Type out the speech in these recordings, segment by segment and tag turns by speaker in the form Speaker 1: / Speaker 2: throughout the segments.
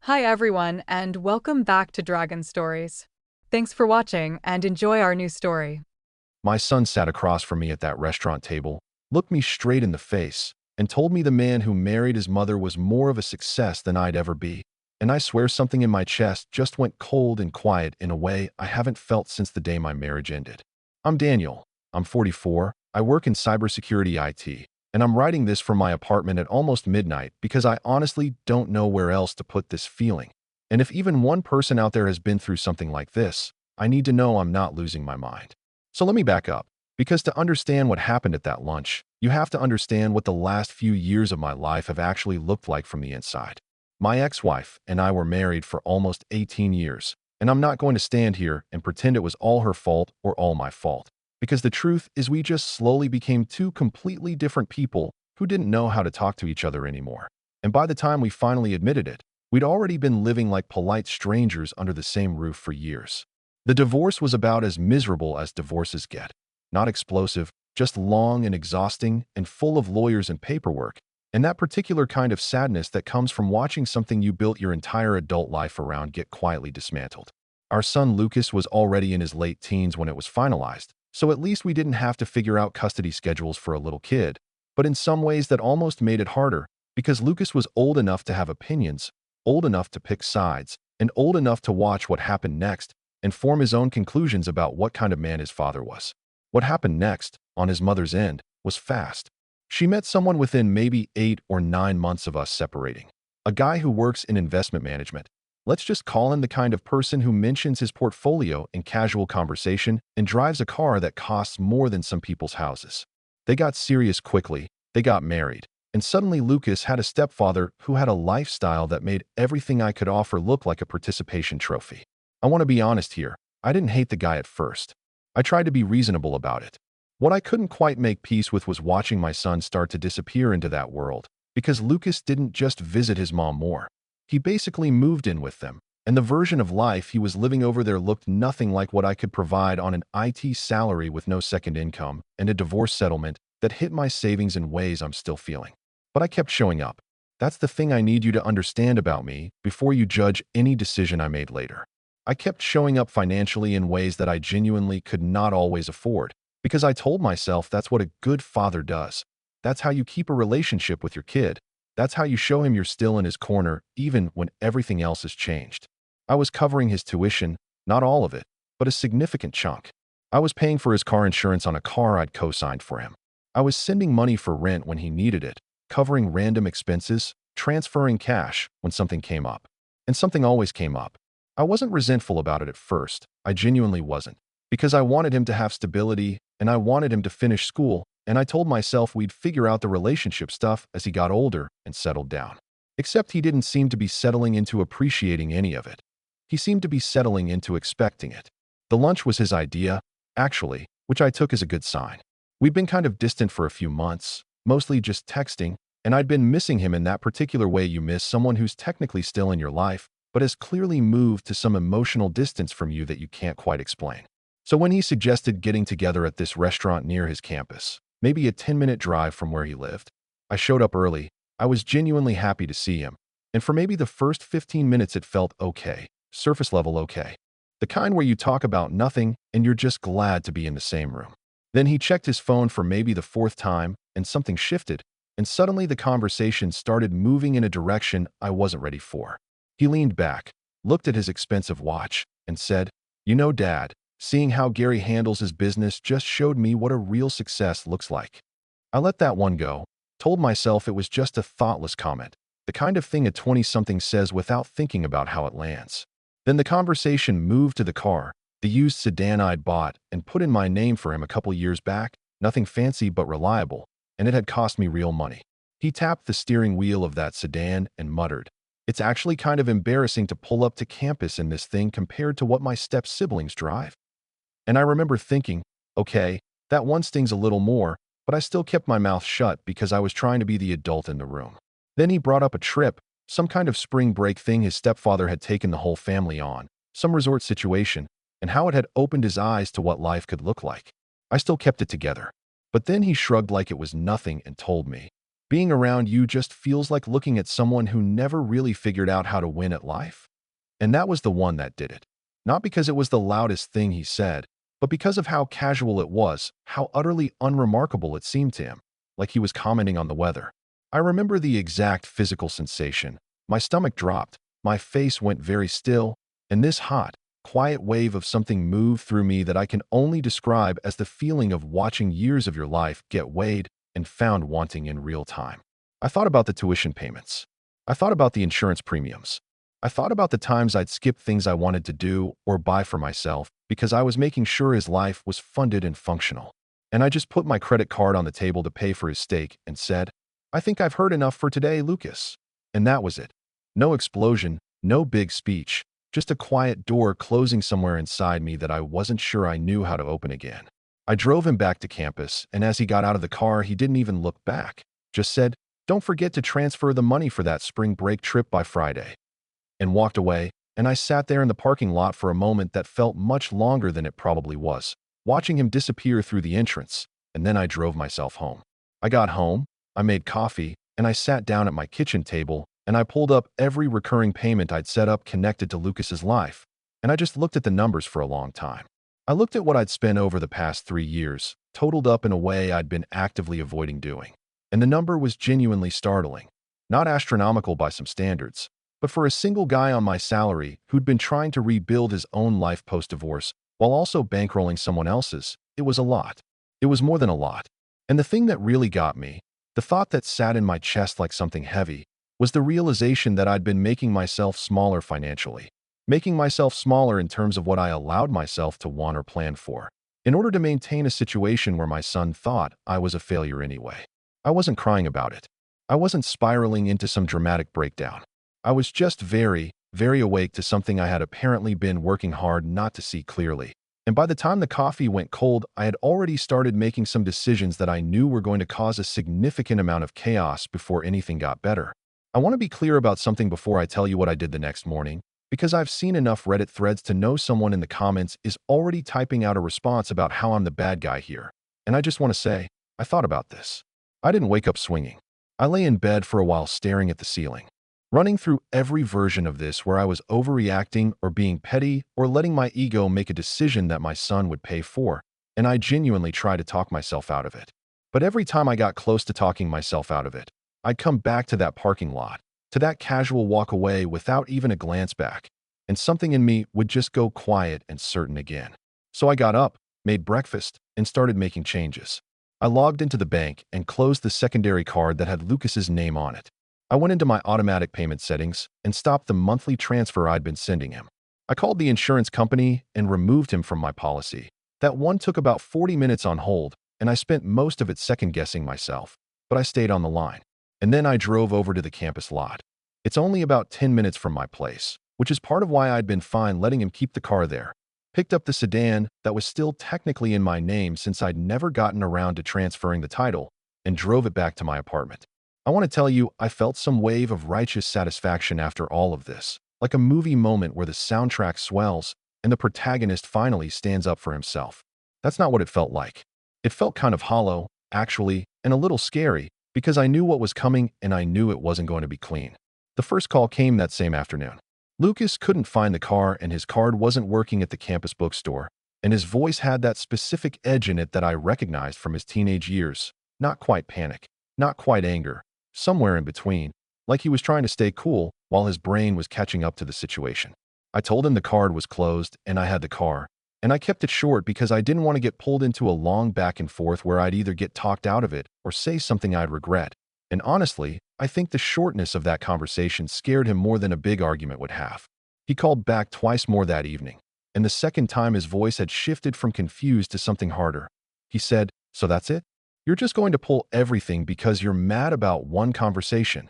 Speaker 1: Hi everyone, and welcome back to Dragon Stories. Thanks for watching and enjoy our new story.
Speaker 2: My son sat across from me at that restaurant table, looked me straight in the face, and told me the man who married his mother was more of a success than I'd ever be. And I swear something in my chest just went cold and quiet in a way I haven't felt since the day my marriage ended. I'm Daniel. I'm 44. I work in cybersecurity IT, and I'm writing this from my apartment at almost midnight because I honestly don't know where else to put this feeling. And if even one person out there has been through something like this, I need to know I'm not losing my mind. So let me back up, because to understand what happened at that lunch, you have to understand what the last few years of my life have actually looked like from the inside. My ex-wife and I were married for almost 18 years, and I'm not going to stand here and pretend it was all her fault or all my fault, because the truth is we just slowly became two completely different people who didn't know how to talk to each other anymore. And by the time we finally admitted it, we'd already been living like polite strangers under the same roof for years. The divorce was about as miserable as divorces get. Not explosive, just long and exhausting and full of lawyers and paperwork, and that particular kind of sadness that comes from watching something you built your entire adult life around get quietly dismantled. Our son Lucas was already in his late teens when it was finalized, so at least we didn't have to figure out custody schedules for a little kid. But in some ways that almost made it harder, because Lucas was old enough to have opinions, old enough to pick sides, and old enough to watch what happened next and form his own conclusions about what kind of man his father was. What happened next, on his mother's end, was fast. She met someone within maybe 8 or 9 months of us separating. A guy who works in investment management. Let's just call him the kind of person who mentions his portfolio in casual conversation and drives a car that costs more than some people's houses. They got serious quickly, they got married, and suddenly Lucas had a stepfather who had a lifestyle that made everything I could offer look like a participation trophy. I want to be honest here. I didn't hate the guy at first. I tried to be reasonable about it. What I couldn't quite make peace with was watching my son start to disappear into that world, because Lucas didn't just visit his mom more. He basically moved in with them, and the version of life he was living over there looked nothing like what I could provide on an IT salary with no second income and a divorce settlement that hit my savings in ways I'm still feeling. But I kept showing up. That's the thing I need you to understand about me before you judge any decision I made later. I kept showing up financially in ways that I genuinely could not always afford, because I told myself that's what a good father does. That's how you keep a relationship with your kid. That's how you show him you're still in his corner, even when everything else has changed. I was covering his tuition, not all of it, but a significant chunk. I was paying for his car insurance on a car I'd co-signed for him. I was sending money for rent when he needed it, covering random expenses, transferring cash when something came up. And something always came up. I wasn't resentful about it at first. I genuinely wasn't. Because I wanted him to have stability, and I wanted him to finish school, and I told myself we'd figure out the relationship stuff as he got older and settled down. Except he didn't seem to be settling into appreciating any of it. He seemed to be settling into expecting it. The lunch was his idea, actually, which I took as a good sign. We'd been kind of distant for a few months, mostly just texting, and I'd been missing him in that particular way you miss someone who's technically still in your life, but has clearly moved to some emotional distance from you that you can't quite explain. So when he suggested getting together at this restaurant near his campus, maybe a 10-minute drive from where he lived, I showed up early. I was genuinely happy to see him, and for maybe the first 15 minutes it felt okay, surface level okay. The kind where you talk about nothing and you're just glad to be in the same room. Then he checked his phone for maybe the 4th time, and something shifted, and suddenly the conversation started moving in a direction I wasn't ready for. He leaned back, looked at his expensive watch, and said, "You know, Dad, seeing how Gary handles his business just showed me what a real success looks like." I let that one go, told myself it was just a thoughtless comment, the kind of thing a 20-something says without thinking about how it lands. Then the conversation moved to the car, the used sedan I'd bought and put in my name for him a couple years back, nothing fancy but reliable, and it had cost me real money. He tapped the steering wheel of that sedan and muttered, "It's actually kind of embarrassing to pull up to campus in this thing compared to what my step-siblings drive." And I remember thinking, okay, that one stings a little more, but I still kept my mouth shut because I was trying to be the adult in the room. Then he brought up a trip, some kind of spring break thing his stepfather had taken the whole family on, some resort situation, and how it had opened his eyes to what life could look like. I still kept it together. But then he shrugged like it was nothing and told me, Being around you just feels like looking at someone who never really figured out how to win at life. And that was the one that did it. Not because it was the loudest thing he said, but because of how casual it was, how utterly unremarkable it seemed to him, like he was commenting on the weather. I remember the exact physical sensation. My stomach dropped, my face went very still, and this hot, quiet wave of something moved through me that I can only describe as the feeling of watching years of your life get weighed and found wanting in real time. I thought about the tuition payments. I thought about the insurance premiums. I thought about the times I'd skip things I wanted to do or buy for myself because I was making sure his life was funded and functional. And I just put my credit card on the table to pay for his steak and said, "I think I've heard enough for today, Lucas." And that was it. No explosion, no big speech, just a quiet door closing somewhere inside me that I wasn't sure I knew how to open again. I drove him back to campus, and as he got out of the car, he didn't even look back. Just said, "Don't forget to transfer the money for that spring break trip by Friday," and walked away, and I sat there in the parking lot for a moment that felt much longer than it probably was, watching him disappear through the entrance, and then I drove myself home. I got home, I made coffee, and I sat down at my kitchen table, and I pulled up every recurring payment I'd set up connected to Lucas's life, and I just looked at the numbers for a long time. I looked at what I'd spent over the past 3 years, totaled up in a way I'd been actively avoiding doing. And the number was genuinely startling. Not astronomical by some standards, but for a single guy on my salary who'd been trying to rebuild his own life post-divorce while also bankrolling someone else's, it was a lot. It was more than a lot. And the thing that really got me, the thought that sat in my chest like something heavy, was the realization that I'd been making myself smaller financially. Making myself smaller in terms of what I allowed myself to want or plan for, in order to maintain a situation where my son thought I was a failure anyway. I wasn't crying about it. I wasn't spiraling into some dramatic breakdown. I was just very, very awake to something I had apparently been working hard not to see clearly. And by the time the coffee went cold, I had already started making some decisions that I knew were going to cause a significant amount of chaos before anything got better. I want to be clear about something before I tell you what I did the next morning, because I've seen enough Reddit threads to know someone in the comments is already typing out a response about how I'm the bad guy here. And I just want to say, I thought about this. I didn't wake up swinging. I lay in bed for a while staring at the ceiling, running through every version of this where I was overreacting or being petty or letting my ego make a decision that my son would pay for, and I genuinely tried to talk myself out of it. But every time I got close to talking myself out of it, I'd come back to that parking lot, to that casual walk away without even a glance back, and something in me would just go quiet and certain again. So I got up, made breakfast, and started making changes. I logged into the bank and closed the secondary card that had Lucas's name on it. I went into my automatic payment settings and stopped the monthly transfer I'd been sending him. I called the insurance company and removed him from my policy. That one took about 40 minutes on hold, and I spent most of it second-guessing myself, but I stayed on the line. And then I drove over to the campus lot. It's only about 10 minutes from my place, which is part of why I'd been fine letting him keep the car there. Picked up the sedan that was still technically in my name since I'd never gotten around to transferring the title, and drove it back to my apartment. I want to tell you, I felt some wave of righteous satisfaction after all of this, like a movie moment where the soundtrack swells and the protagonist finally stands up for himself. That's not what it felt like. It felt kind of hollow, actually, and a little scary, because I knew what was coming and I knew it wasn't going to be clean. The first call came that same afternoon. Lucas couldn't find the car and his card wasn't working at the campus bookstore, and his voice had that specific edge in it that I recognized from his teenage years. Not quite panic, not quite anger, somewhere in between, like he was trying to stay cool while his brain was catching up to the situation. I told him the card was closed and I had the car, and I kept it short because I didn't want to get pulled into a long back and forth where I'd either get talked out of it or say something I'd regret. And honestly, I think the shortness of that conversation scared him more than a big argument would have. He called back twice more that evening, and the second time his voice had shifted from confused to something harder. He said, "So that's it? You're just going to pull everything because you're mad about one conversation?"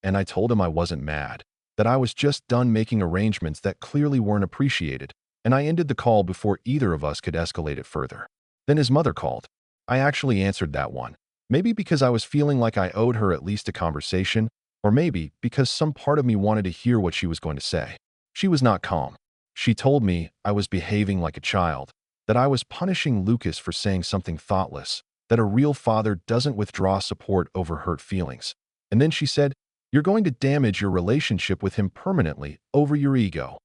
Speaker 2: And I told him I wasn't mad, that I was just done making arrangements that clearly weren't appreciated, and I ended the call before either of us could escalate it further. Then his mother called. I actually answered that one. Maybe because I was feeling like I owed her at least a conversation, or maybe because some part of me wanted to hear what she was going to say. She was not calm. She told me I was behaving like a child, that I was punishing Lucas for saying something thoughtless, that a real father doesn't withdraw support over hurt feelings. And then she said, "You're going to damage your relationship with him permanently over your ego."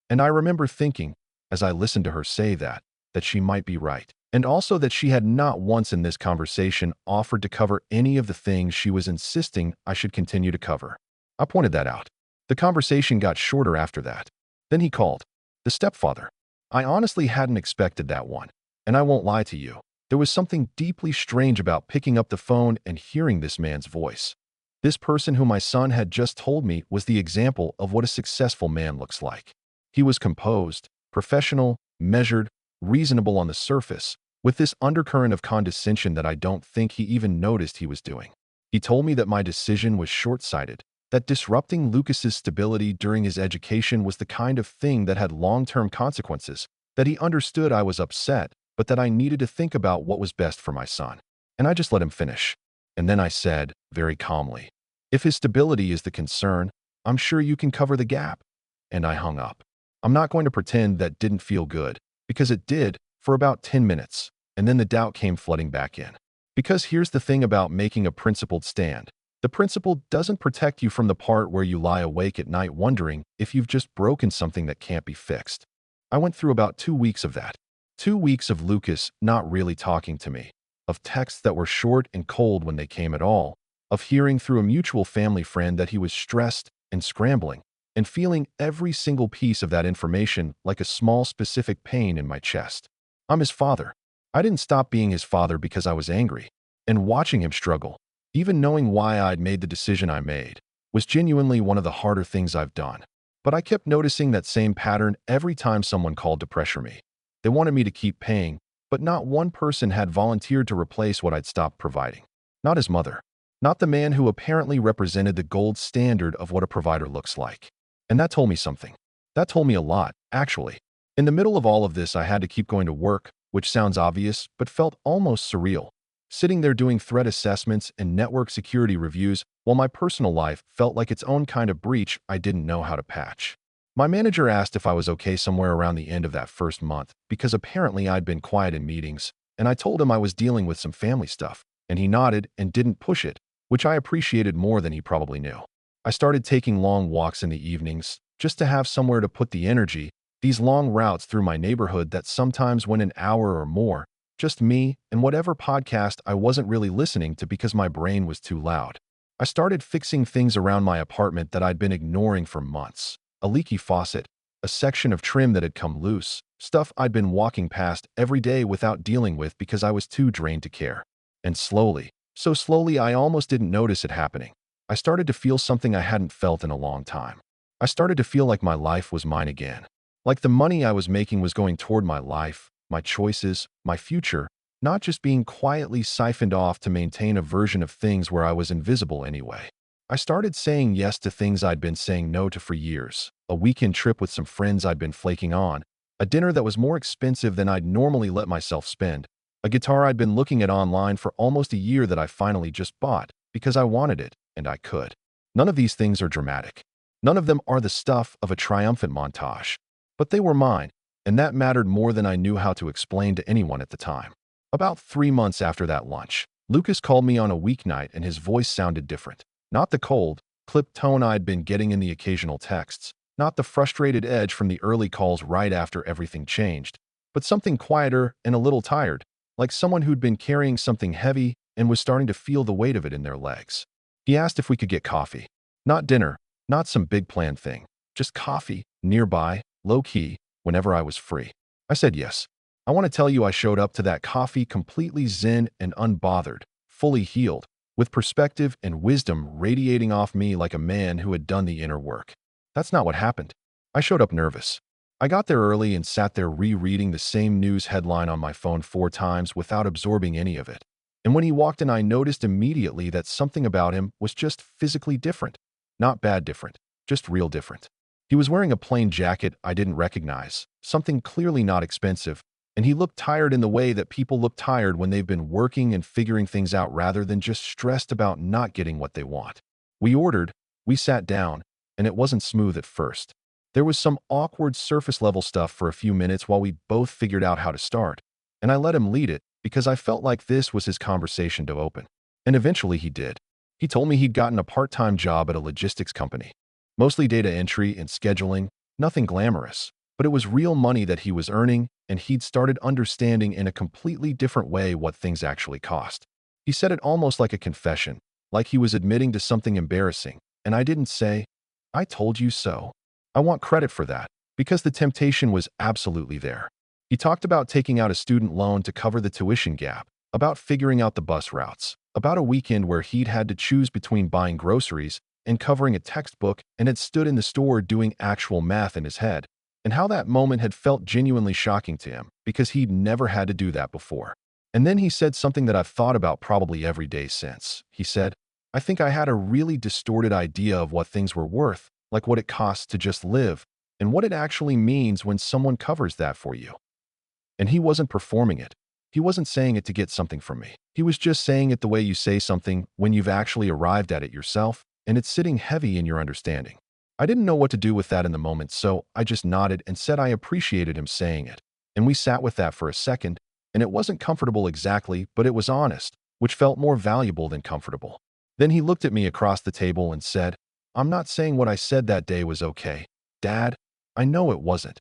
Speaker 2: And I remember thinking, as I listened to her say that she might be right. And also that she had not once in this conversation offered to cover any of the things she was insisting I should continue to cover. I pointed that out. The conversation got shorter after that. Then he called. The stepfather. I honestly hadn't expected that one. And I won't lie to you. There was something deeply strange about picking up the phone and hearing this man's voice. This person who my son had just told me was the example of what a successful man looks like. He was composed, professional, measured, reasonable on the surface, with this undercurrent of condescension that I don't think he even noticed he was doing. He told me that my decision was short-sighted, that disrupting Lucas's stability during his education was the kind of thing that had long-term consequences, that he understood I was upset, but that I needed to think about what was best for my son. And I just let him finish. And then I said, very calmly, "If his stability is the concern, I'm sure you can cover the gap." And I hung up. I'm not going to pretend that didn't feel good, because it did for about 10 minutes, and then the doubt came flooding back in. Because here's the thing about making a principled stand. The principle doesn't protect you from the part where you lie awake at night wondering if you've just broken something that can't be fixed. I went through about 2 weeks of that. 2 weeks of Lucas not really talking to me, of texts that were short and cold when they came at all, of hearing through a mutual family friend that he was stressed and scrambling, and feeling every single piece of that information like a small specific pain in my chest. I'm his father. I didn't stop being his father because I was angry. And watching him struggle, even knowing why I'd made the decision I made, was genuinely one of the harder things I've done. But I kept noticing that same pattern every time someone called to pressure me. They wanted me to keep paying, but not one person had volunteered to replace what I'd stopped providing. Not his mother. Not the man who apparently represented the gold standard of what a provider looks like. And that told me something. That told me a lot, actually. In the middle of all of this, I had to keep going to work, which sounds obvious, but felt almost surreal. Sitting there doing threat assessments and network security reviews while my personal life felt like its own kind of breach I didn't know how to patch. My manager asked if I was okay somewhere around the end of that first month because apparently I'd been quiet in meetings, and I told him I was dealing with some family stuff, and he nodded and didn't push it, which I appreciated more than he probably knew. I started taking long walks in the evenings just to have somewhere to put the energy, these long routes through my neighborhood that sometimes went an hour or more, just me and whatever podcast I wasn't really listening to because my brain was too loud. I started fixing things around my apartment that I'd been ignoring for months. A leaky faucet, a section of trim that had come loose, stuff I'd been walking past every day without dealing with because I was too drained to care. And slowly, so slowly I almost didn't notice it happening, I started to feel something I hadn't felt in a long time. I started to feel like my life was mine again. Like the money I was making was going toward my life, my choices, my future, not just being quietly siphoned off to maintain a version of things where I was invisible anyway. I started saying yes to things I'd been saying no to for years. A weekend trip with some friends I'd been flaking on, a dinner that was more expensive than I'd normally let myself spend, a guitar I'd been looking at online for almost a year that I finally just bought because I wanted it and I could. None of these things are dramatic. None of them are the stuff of a triumphant montage. But they were mine, and that mattered more than I knew how to explain to anyone at the time. About 3 months after that lunch, Lucas called me on a weeknight and his voice sounded different. Not the cold, clipped tone I'd been getting in the occasional texts, not the frustrated edge from the early calls right after everything changed, but something quieter and a little tired, like someone who'd been carrying something heavy and was starting to feel the weight of it in their legs. He asked if we could get coffee. Not dinner, not some big planned thing, just coffee, nearby, low-key, whenever I was free. I said yes. I want to tell you I showed up to that coffee completely zen and unbothered, fully healed, with perspective and wisdom radiating off me like a man who had done the inner work. That's not what happened. I showed up nervous. I got there early and sat there rereading the same news headline on my phone 4 times without absorbing any of it. And when he walked in, I noticed immediately that something about him was just physically different. Not bad different, just real different. He was wearing a plain jacket I didn't recognize, something clearly not expensive, and he looked tired in the way that people look tired when they've been working and figuring things out rather than just stressed about not getting what they want. We ordered, we sat down, and it wasn't smooth at first. There was some awkward surface-level stuff for a few minutes while we both figured out how to start, and I let him lead it, because I felt like this was his conversation to open. And eventually he did. He told me he'd gotten a part-time job at a logistics company. Mostly data entry and scheduling, nothing glamorous. But it was real money that he was earning, and he'd started understanding in a completely different way what things actually cost. He said it almost like a confession, like he was admitting to something embarrassing, and I didn't say, "I told you so." I want credit for that, because the temptation was absolutely there. He talked about taking out a student loan to cover the tuition gap, about figuring out the bus routes, about a weekend where he'd had to choose between buying groceries and covering a textbook and had stood in the store doing actual math in his head, and how that moment had felt genuinely shocking to him because he'd never had to do that before. And then he said something that I've thought about probably every day since. He said, "I think I had a really distorted idea of what things were worth, like what it costs to just live, and what it actually means when someone covers that for you." And he wasn't performing it. He wasn't saying it to get something from me. He was just saying it the way you say something when you've actually arrived at it yourself, and it's sitting heavy in your understanding. I didn't know what to do with that in the moment, so I just nodded and said I appreciated him saying it. And we sat with that for a second, and it wasn't comfortable exactly, but it was honest, which felt more valuable than comfortable. Then he looked at me across the table and said, "I'm not saying what I said that day was okay, Dad. I know it wasn't."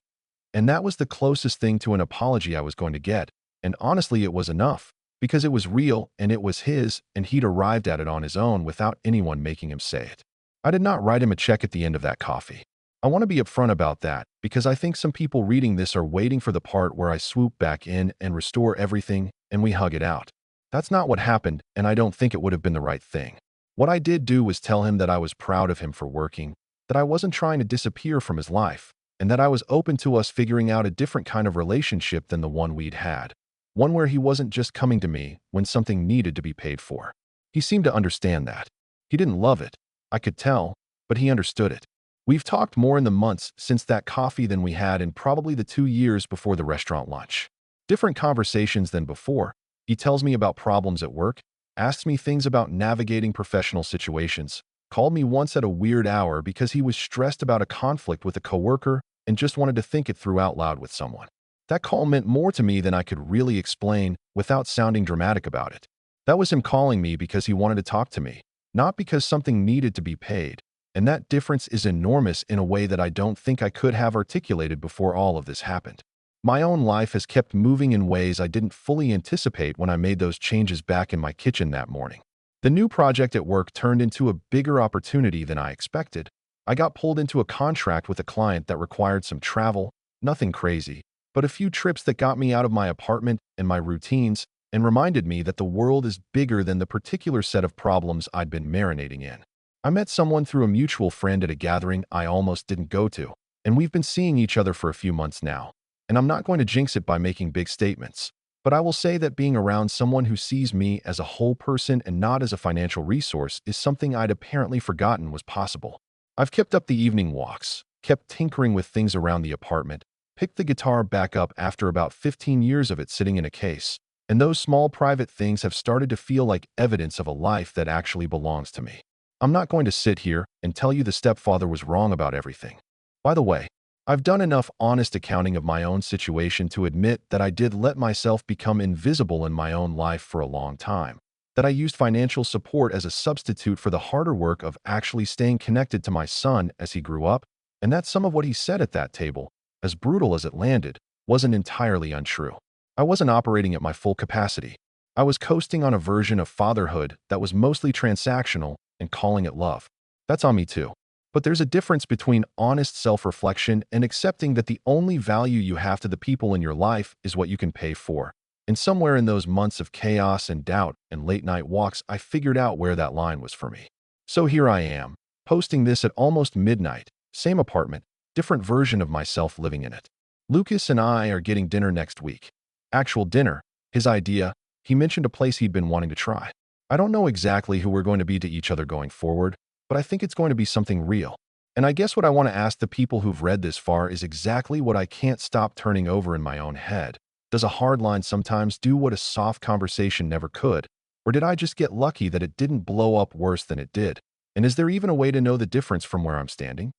Speaker 2: And that was the closest thing to an apology I was going to get, and honestly it was enough, because it was real and it was his, and he'd arrived at it on his own without anyone making him say it. I did not write him a check at the end of that coffee. I want to be upfront about that, because I think some people reading this are waiting for the part where I swoop back in and restore everything and we hug it out. That's not what happened, and I don't think it would have been the right thing. What I did do was tell him that I was proud of him for working, that I wasn't trying to disappear from his life, and that I was open to us figuring out a different kind of relationship than the one we'd had. One where he wasn't just coming to me when something needed to be paid for. He seemed to understand that. He didn't love it, I could tell, but he understood it. We've talked more in the months since that coffee than we had in probably the 2 years before the restaurant lunch. Different conversations than before. He tells me about problems at work, asks me things about navigating professional situations, called me once at a weird hour because he was stressed about a conflict with a coworker and just wanted to think it through out loud with someone. That call meant more to me than I could really explain without sounding dramatic about it. That was him calling me because he wanted to talk to me, not because something needed to be paid. And that difference is enormous in a way that I don't think I could have articulated before all of this happened. My own life has kept moving in ways I didn't fully anticipate when I made those changes back in my kitchen that morning. The new project at work turned into a bigger opportunity than I expected. I got pulled into a contract with a client that required some travel, nothing crazy, but a few trips that got me out of my apartment and my routines and reminded me that the world is bigger than the particular set of problems I'd been marinating in. I met someone through a mutual friend at a gathering I almost didn't go to, and we've been seeing each other for a few months now. And I'm not going to jinx it by making big statements, but I will say that being around someone who sees me as a whole person and not as a financial resource is something I'd apparently forgotten was possible. I've kept up the evening walks, kept tinkering with things around the apartment, picked the guitar back up after about 15 years of it sitting in a case, and those small private things have started to feel like evidence of a life that actually belongs to me. I'm not going to sit here and tell you the stepfather was wrong about everything. By the way, I've done enough honest accounting of my own situation to admit that I did let myself become invisible in my own life for a long time, that I used financial support as a substitute for the harder work of actually staying connected to my son as he grew up, and that some of what he said at that table, as brutal as it landed, wasn't entirely untrue. I wasn't operating at my full capacity. I was coasting on a version of fatherhood that was mostly transactional and calling it love. That's on me too. But there's a difference between honest self-reflection and accepting that the only value you have to the people in your life is what you can pay for. And somewhere in those months of chaos and doubt and late-night walks, I figured out where that line was for me. So here I am, posting this at almost midnight, same apartment, different version of myself living in it. Lucas and I are getting dinner next week. Actual dinner, his idea. He mentioned a place he'd been wanting to try. I don't know exactly who we're going to be to each other going forward, but I think it's going to be something real. And I guess what I want to ask the people who've read this far is exactly what I can't stop turning over in my own head. Does a hard line sometimes do what a soft conversation never could? Or did I just get lucky that it didn't blow up worse than it did? And is there even a way to know the difference from where I'm standing?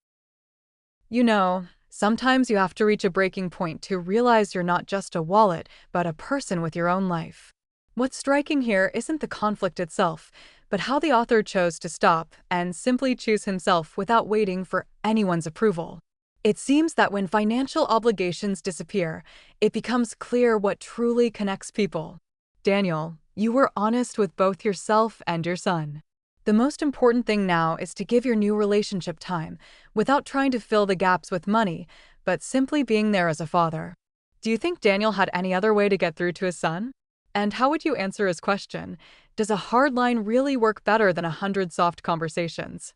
Speaker 1: Sometimes you have to reach a breaking point to realize you're not just a wallet, but a person with your own life. What's striking here isn't the conflict itself, but how the author chose to stop and simply choose himself without waiting for anyone's approval. It seems that when financial obligations disappear, it becomes clear what truly connects people. Daniel, you were honest with both yourself and your son. The most important thing now is to give your new relationship time, without trying to fill the gaps with money, but simply being there as a father. Do you think Daniel had any other way to get through to his son? And how would you answer his question? Does a hard line really work better than 100 soft conversations?